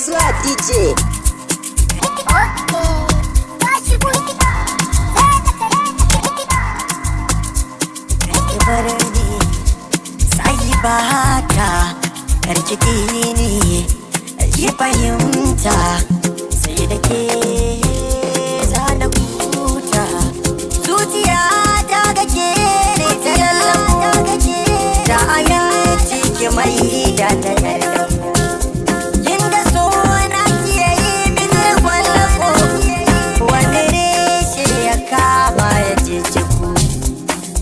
zuwa DJ. Barani sai ba haka karkiki ne ki fahimta sai da ke zana kuta zuciya ta gake ne ta gake ta ayan ciki mai da ta yarda kin ga so na kiyaye min kwallako wanda ne shi ya kama ya ce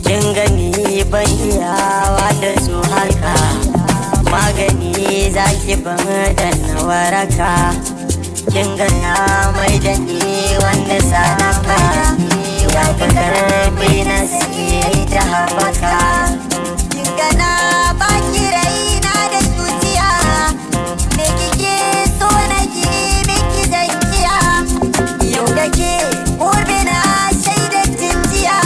kin gani ban iyawa da su haka magani zaki ban dan waraka kin gana mai da ni wanda sadaka ya ka karbi na sai ta habaka kin gana baki raina da zuciya me kike so na ji miki zankiya yau da ke gobe na shaida jinjiya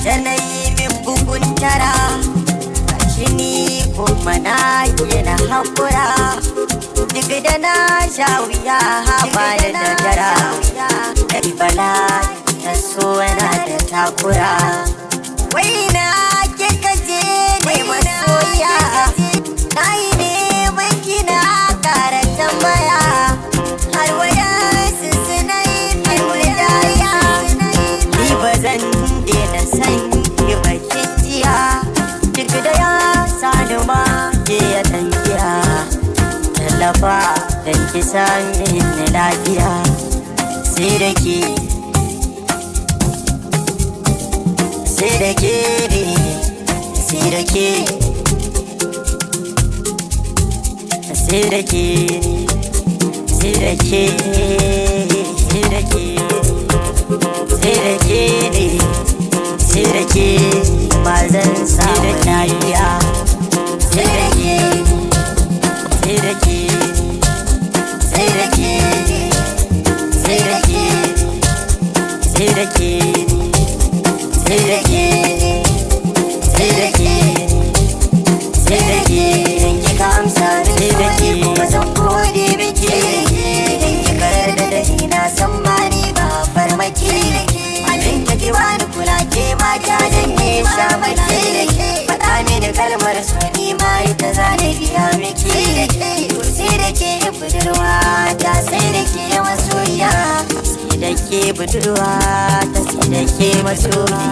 yanayi min bugun tara shini kuma na yana haƙura duk da na sha wuya haɓa da dagara ɗari bala ta so yana da takura wai na ke kaje ne masoya na yi neman kina ƙara tambaya har wadansu suna yi min wadaya ni ba zan daina san ki bakin jiya duk da ya sani ma ke ya tankiya tallafa dan ki sami ni lafiya sai da ke sai da ke sai da ke sai da ke sai da ke sai da ke sai da ke sai da ke ba zan samu lafiya sai da ke sai da ke sai da ke sai da ke sai da ke sai da ke sai da ke sai da ke dan ki ka amsa sai da ke kuma zan gode miki dan ki karar da dani na san ma ni ba farmaki abin da ke wani kula ke mata dan ne sha maki faɗa mini kalmar so ni ma ita za na biya miki sai da ke budurwa ta sai da ke masoya sai da ke budurwa ta sai da ke masoya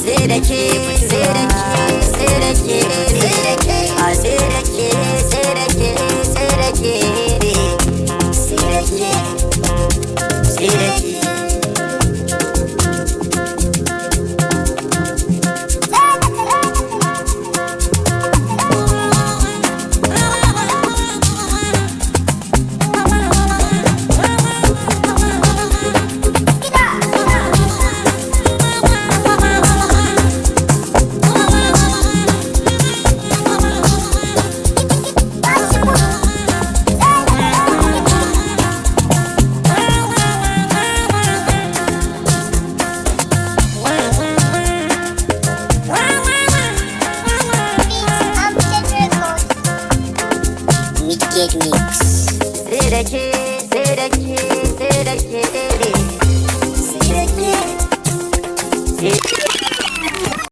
sai da ke sai da ke sai da ke sai da ke a sai da ke sai da ke sai da ke sai da ke sai da ke Mix. Say that kid,